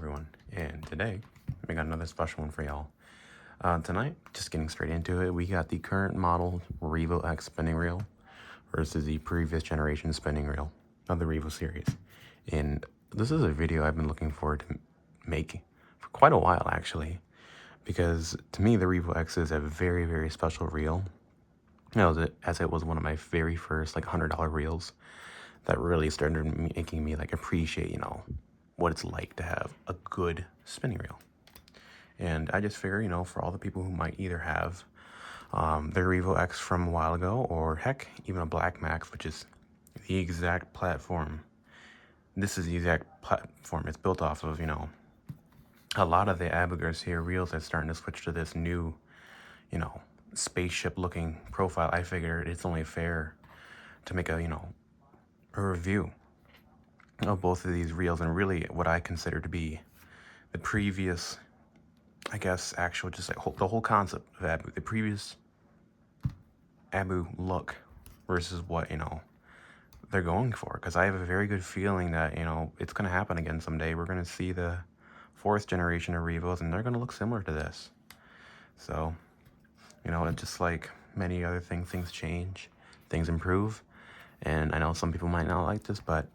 everyone, and today we got another special one for y'all. Tonight, just getting straight into it, we got the current model REVO X spinning reel versus the previous generation spinning reel of the REVO series. And this is a video I've been looking forward to make for quite a while, actually, because to me the REVO X is a very, very special reel. As it was one of my very first $100 reels that really started making me appreciate what it's like to have a good spinning reel. And I just figure, for all the people who might either have the REVO X from a while ago, or heck, even a Black Max, which is the exact platform. This is the exact platform it's built off of, a lot of the Abu Garcia reels are starting to switch to this new, spaceship looking profile. I figured it's only fair to make a review of both of these reels, and really what I consider to be the previous, actual, just the whole concept of Abu, the previous Abu look versus what, they're going for. Because I have a very good feeling that, it's going to happen again someday. We're going to see the 4th generation of REVOs, and they're going to look similar to this. So, just like many other things change, things improve. And I know some people might not like this, but,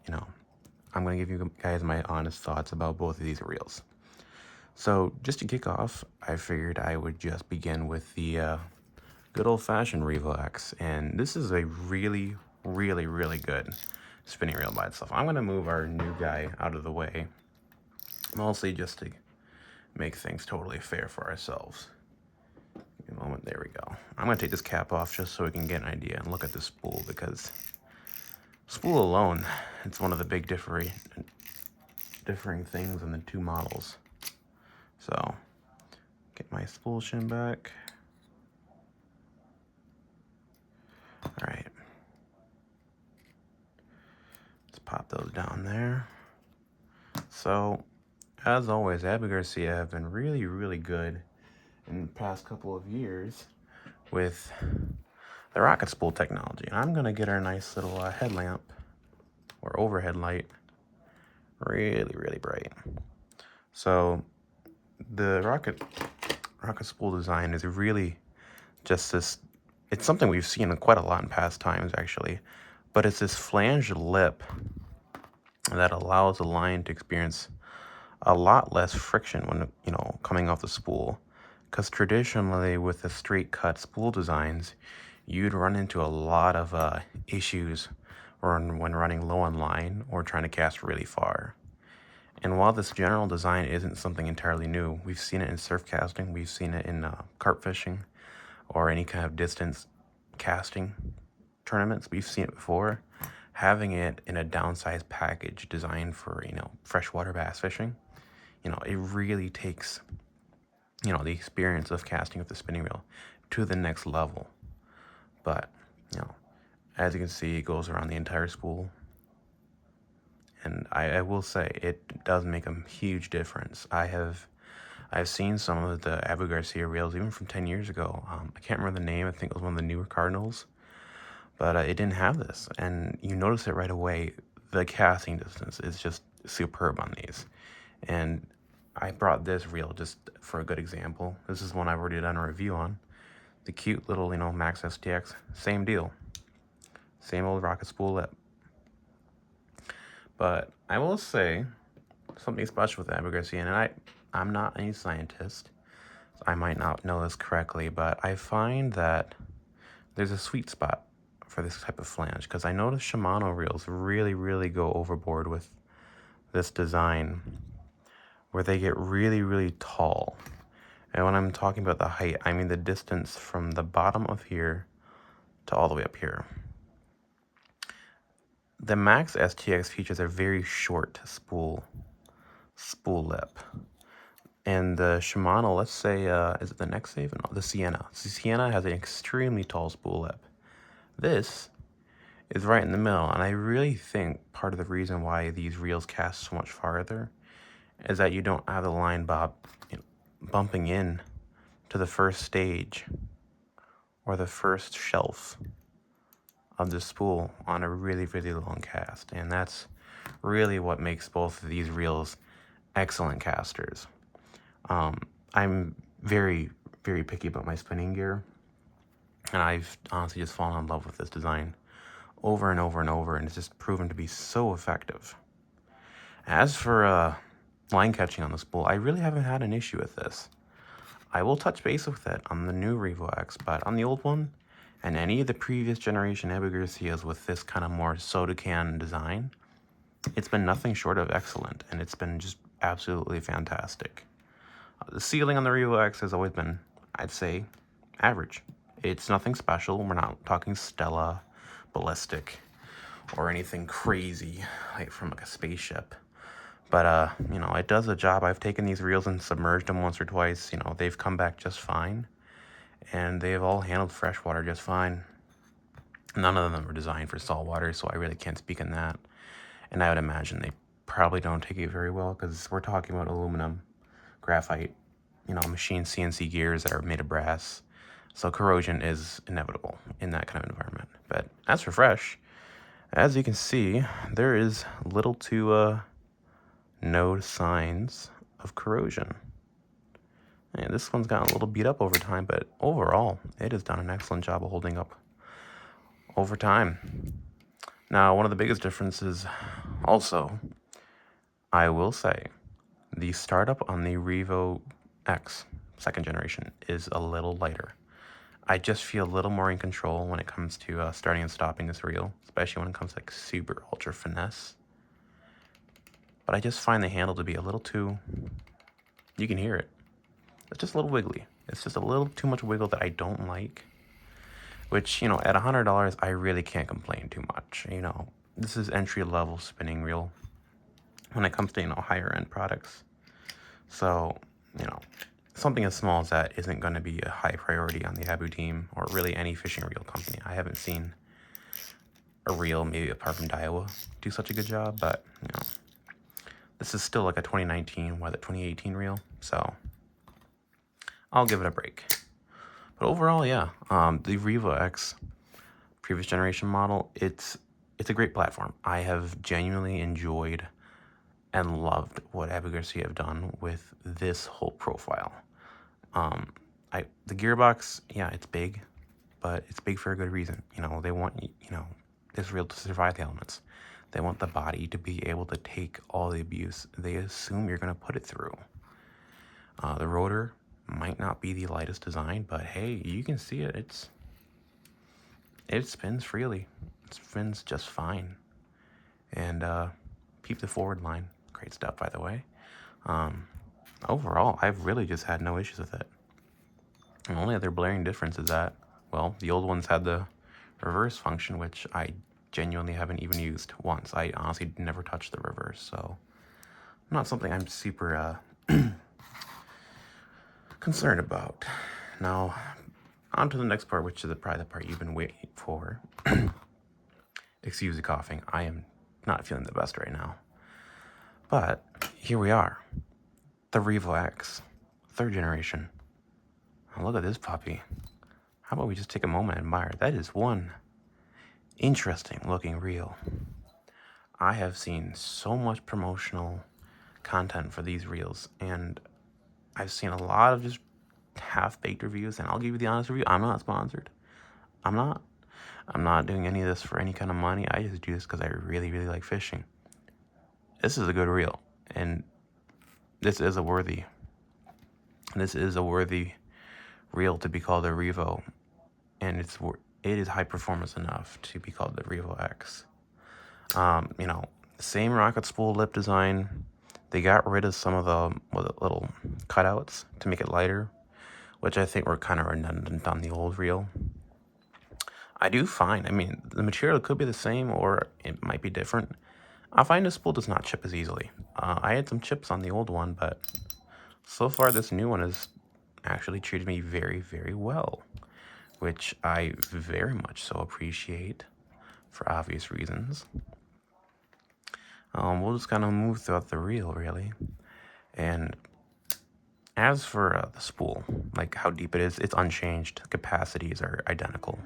I'm going to give you guys my honest thoughts about both of these reels. So just to kick off, I figured I would just begin with the good old-fashioned REVO X. And this is a really, really, really good spinning reel by itself. I'm going to move our new guy out of the way, mostly just to make things totally fair for ourselves. Give me a moment. There we go. I'm going to take this cap off just so we can get an idea and look at the spool, because spool alone, it's one of the big differing things in the two models. So, get my spool shim back. Alright. Let's pop those down there. So, as always, Abu Garcia have been really, really good in the past couple of years with the rocket spool technology. And I'm going to get our nice little headlamp or overhead light really, really bright. So the rocket spool design is really just this, it's something we've seen quite a lot in past times actually, but it's this flanged lip that allows the line to experience a lot less friction when coming off the spool. Because traditionally with the straight cut spool designs, you'd run into a lot of issues when running low on line or trying to cast really far. And while this general design isn't something entirely new, we've seen it in surf casting, we've seen it in carp fishing, or any kind of distance casting tournaments. We've seen it before. Having it in a downsized package designed for, freshwater bass fishing, it really takes, the experience of casting with the spinning reel to the next level. But, as you can see, it goes around the entire spool. And I will say, it does make a huge difference. I've seen some of the Abu Garcia reels, even from 10 years ago. I can't remember the name. I think it was one of the newer Cardinals. But it didn't have this. And you notice it right away. The casting distance is just superb on these. And I brought this reel just for a good example. This is one I've already done a review on. The cute little, Max STX. Same deal. Same old rocket spool lip. But I will say something special with Abu Garcia, and I'm not any scientist, so I might not know this correctly, but I find that there's a sweet spot for this type of flange, because I notice Shimano reels really, really go overboard with this design, where they get really, really tall. And when I'm talking about the height, I mean the distance from the bottom of here to all the way up here. The Max STX features a very short spool lip. And the Shimano, let's say, is it the Next Save? No, the Sienna. The Sienna has an extremely tall spool lip. This is right in the middle, and I really think part of the reason why these reels cast so much farther is that you don't have the line bumping in to the first stage or the first shelf of the spool on a really, really long cast. And that's really what makes both of these reels excellent casters. I'm very, very picky about my spinning gear, and I've honestly just fallen in love with this design over and over and over, and it's just proven to be so effective. As for line catching on the spool, I really haven't had an issue with this. I will touch base with it on the new REVO X, but on the old one, and any of the previous generation Abu Garcias with this kind of more soda can design, it's been nothing short of excellent, and it's been just absolutely fantastic. The sealing on the REVO X has always been, I'd say, average. It's nothing special. We're not talking Stella, ballistic, or anything crazy like from like a spaceship. But you know, it does a job. I've taken these reels and submerged them once or twice. You know, they've come back just fine, and they've all handled freshwater just fine. None of them are designed for saltwater, so I really can't speak on that. And I would imagine they probably don't take it very well, because we're talking about aluminum, graphite, you know, machine CNC gears that are made of brass. So corrosion is inevitable in that kind of environment. But as for fresh, as you can see, there is little to no signs of corrosion. And this one's gotten a little beat up over time, but overall, it has done an excellent job of holding up over time. Now, one of the biggest differences also, I will say, the startup on the REVO X, second generation, is a little lighter. I just feel a little more in control when it comes to starting and stopping this reel, especially when it comes to like super ultra finesse. But I just find the handle to be a little too, you can hear it. It's just a little wiggly. It's just a little too much wiggle that I don't like. Which, you know, at $100, I really can't complain too much. You know, this is entry-level spinning reel when it comes to, you know, higher-end products. So, you know, something as small as that isn't going to be a high priority on the Abu team, or really any fishing reel company. I haven't seen a reel, maybe apart from Daiwa, do such a good job, but, you know, this is still like a 2019, the 2018 reel, so I'll give it a break. But overall, yeah, the REVO X previous generation model, it's a great platform. I have genuinely enjoyed and loved what Abu Garcia have done with this whole profile. The gearbox, yeah, it's big, but it's big for a good reason. You know, they want, you know, this reel to survive the elements. They want the body to be able to take all the abuse they assume you're going to put it through. The rotor might not be the lightest design, but hey, you can see it. It spins freely. It spins just fine. And peep the forward line. Great stuff, by the way. Overall, I've really just had no issues with it. The only other blaring difference is that, well, the old ones had the reverse function, which I genuinely haven't even used once. I honestly never touched the reverse, so not something I'm super concerned about. Now, on to the next part, which is probably the part you've been waiting for. Excuse the coughing. I am not feeling the best right now. But here we are. The REVO X, third generation. Now look at this puppy. How about we just take a moment and admire? That is one interesting looking reel. I have seen so much promotional content for these reels, and I've seen a lot of just half-baked reviews, and I'll give you the honest review. I'm not sponsored. I'm not doing any of this for any kind of money. I just do this because I really, really like fishing. This is a good reel, and this is a worthy reel to be called a REVO, and it is high performance enough to be called the REVO X. You know, same rocket spool lip design. They got rid of some of the little cutouts to make it lighter, which I think were kind of redundant on the old reel. I do find, I mean, the material could be the same or it might be different. I find the spool does not chip as easily. I had some chips on the old one, but so far this new one has actually treated me very, very well, which I very much so appreciate for obvious reasons. We'll just kind of move throughout the reel, really. And as for the spool, like how deep it is, it's unchanged. Capacities are identical.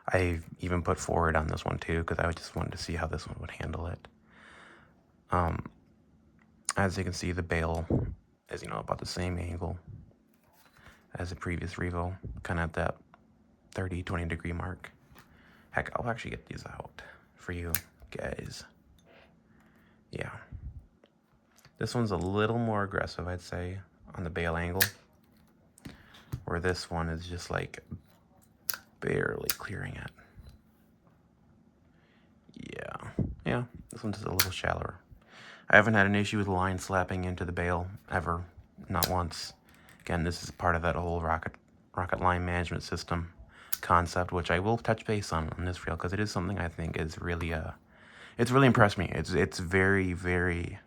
I even put forward on this one too, because I just wanted to see how this one would handle it. As you can see, the bail is, about the same angle as the previous REVO, kind of at that 20 degree mark. Heck, I'll actually get these out for you guys. Yeah. This one's a little more aggressive, I'd say, on the bail angle, where this one is just like barely clearing it. Yeah, this one's just a little shallower. I haven't had an issue with line slapping into the bail ever, not once. Again, this is part of that whole rocket line management system concept, which I will touch base on this reel, because it is something I think is really it's really impressed me. It's very, very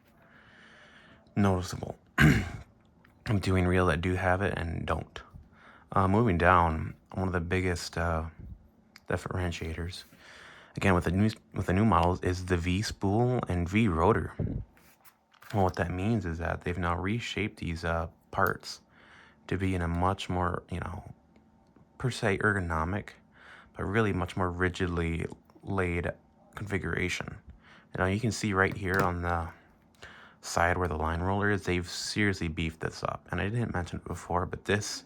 noticeable. I'm doing reel that do have it and don't. Moving down, one of the biggest differentiators, again with the new models, is the V spool and V rotor. Well, what that means is that they've now reshaped these parts to be in a much more, per se ergonomic, but really much more rigidly laid configuration. You can see right here on the side where the line roller is, they've seriously beefed this up. And I didn't mention it before, but this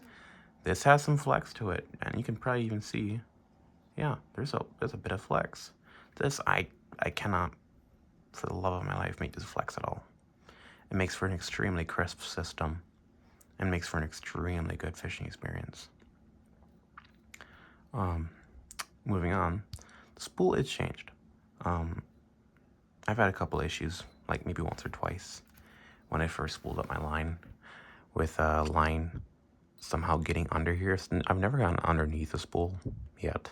has some flex to it, and you can probably even see, yeah, there's a bit of flex. This I cannot, for the love of my life, make this flex at all. It makes for an extremely crisp system and makes for an extremely good fishing experience. Moving on, the spool is changed. I've had a couple issues, like maybe once or twice, when I first spooled up my line, with a line somehow getting under here. I've never gotten underneath the spool yet,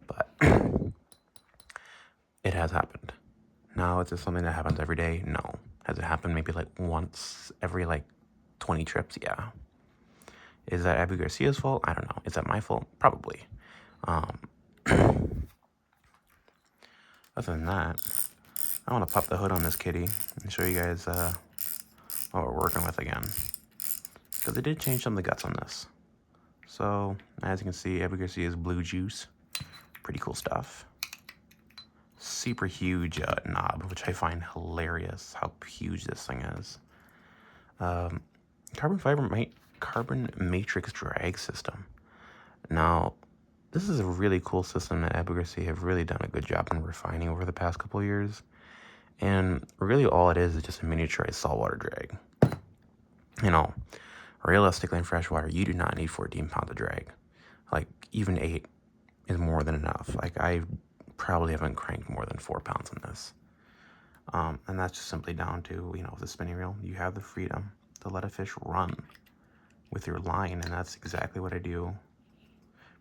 but it has happened. Now, is this something that happens every day? No. Has it happened maybe like once every 20 trips? Yeah. Is that Abu Garcia's fault? I don't know. Is that my fault? Probably. Other than that, I want to pop the hood on this kitty and show you guys what we're working with again, because they did change some of the guts on this. So, as you can see, Abu Garcia's blue juice. Pretty cool stuff. Super huge knob, which I find hilarious how huge this thing is. Carbon matrix drag system. Now, this is a really cool system that Abu Garcia have really done a good job in refining over the past couple of years. And really all it is just a miniaturized saltwater drag. Realistically in freshwater, you do not need 14 pounds of drag. Even 8 is more than enough. I probably haven't cranked more than 4 pounds on this. And that's just simply down to, with the spinning reel, you have the freedom to let a fish run with your line, and that's exactly what I do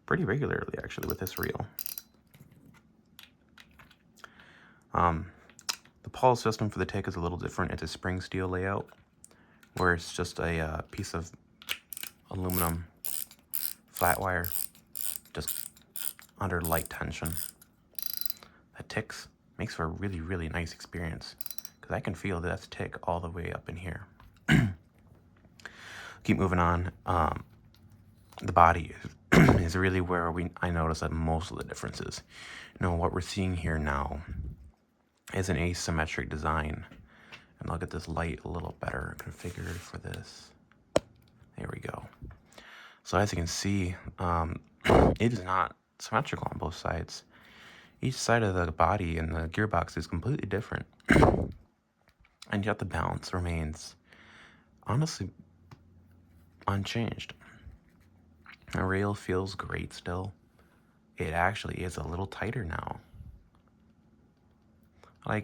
pretty regularly, actually, with this reel. The pawl system for the tick is a little different. It's a spring steel layout, where it's just a piece of aluminum flat wire, just under light tension. That ticks makes for a really, really nice experience, because I can feel that tick all the way up in here. Keep moving on. The body is really where I notice that most of the differences. What we're seeing here now is an asymmetric design. And I'll get this light a little better configured for this. There we go. So as you can see, it is not symmetrical on both sides. Each side of the body and the gearbox is completely different. And yet the balance remains, honestly, unchanged. The reel feels great still. It actually is a little tighter now.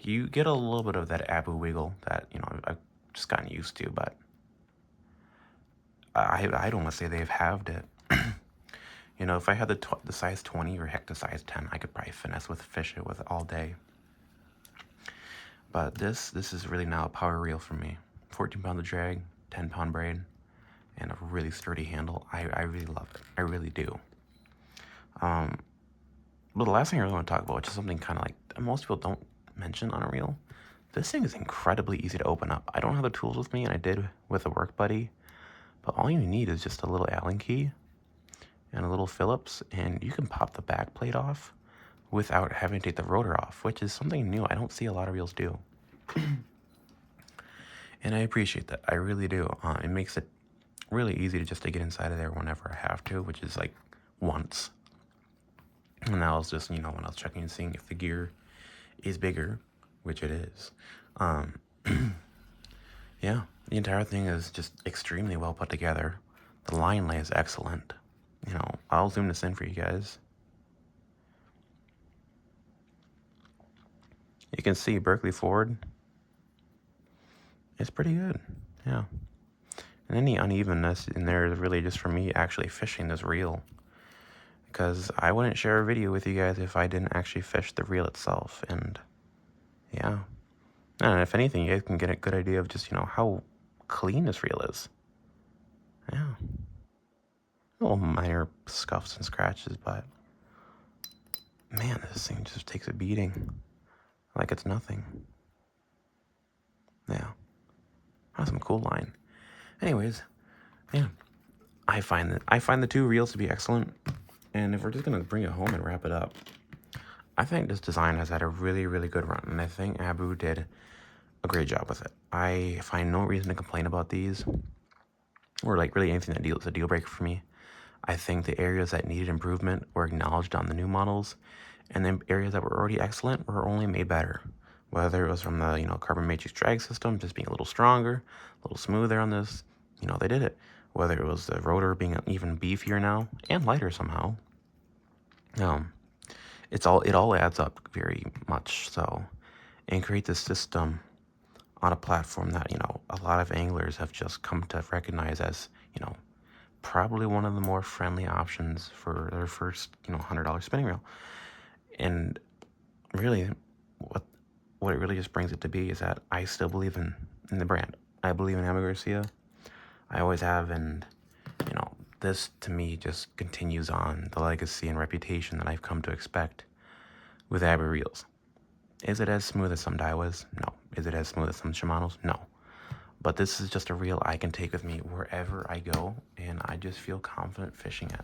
You get a little bit of that Abu wiggle that, I've just gotten used to, but I don't want to say they've halved it. If I had the size 20 or heck the size 10, I could probably fish it with all day. But this is really now a power reel for me. 14 pounds of drag, 10 pound braid, and a really sturdy handle. I really love it. I really do. But the last thing I really want to talk about, which is something kind of most people don't mention on a reel, this thing is incredibly easy to open up. I don't have the tools with me, and I did with a work buddy, but all you need is just a little Allen key and a little Phillips, and you can pop the back plate off without having to take the rotor off, which is something new. I don't see a lot of reels do. And I appreciate that. I really do. It makes it really easy to just to get inside of there whenever I have to, which is like once. And that was just, when I was checking and seeing if the gear is bigger, which it is. Um, yeah, the entire thing is just extremely well put together. The line lay is excellent. I'll zoom this in for you guys. You can see Berkeley Ford. It's pretty good, yeah. And any unevenness in there is really just for me actually fishing this reel. Because I wouldn't share a video with you guys if I didn't actually fish the reel itself. And yeah. And if anything, you guys can get a good idea of just, how clean this reel is. Yeah. Little minor scuffs and scratches, but man, this thing just takes a beating like it's nothing. Yeah. That's some cool line. Anyways, yeah. I find the two reels to be excellent. And if we're just gonna bring it home and wrap it up, I think this design has had a really, really good run, and I think Abu did a great job with it. I find no reason to complain about these, or like really anything that is a deal breaker for me. I think the areas that needed improvement were acknowledged on the new models, and then areas that were already excellent were only made better. Whether it was from the carbon matrix drag system just being a little stronger, a little smoother on this, they did it. Whether it was the rotor being even beefier now and lighter somehow. It all adds up very much so, and create this system on a platform that a lot of anglers have just come to recognize as probably one of the more friendly options for their first $100 spinning reel. And really, what it really just brings it to be is that I still believe in the brand. I believe in Abu Garcia. I always have, and this to me just continues on the legacy and reputation that I've come to expect with Abu reels. Is it as smooth as some Daiwas? No. Is it as smooth as some Shimanos? No. But this is just a reel I can take with me wherever I go, and I just feel confident fishing it.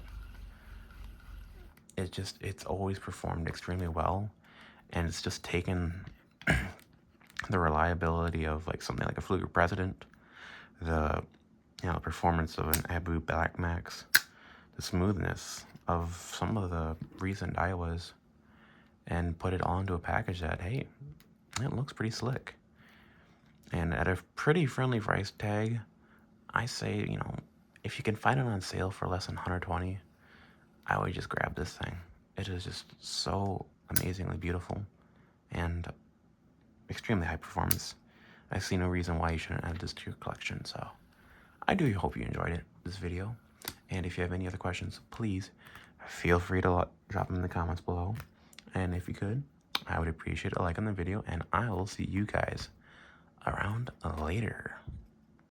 It's always performed extremely well, and it's just taken the reliability of like something like a Fluger President, the performance of an Abu Black Max, the smoothness of some of the recent Daiwas, and put it all into a package that, hey, it looks pretty slick. And at a pretty friendly price tag, I say, if you can find it on sale for less than $120, I would just grab this thing. It is just so amazingly beautiful and extremely high performance. I see no reason why you shouldn't add this to your collection. So I do hope you enjoyed this video. And if you have any other questions, please feel free to drop them in the comments below. And if you could, I would appreciate a like on the video, and I will see you guys around later.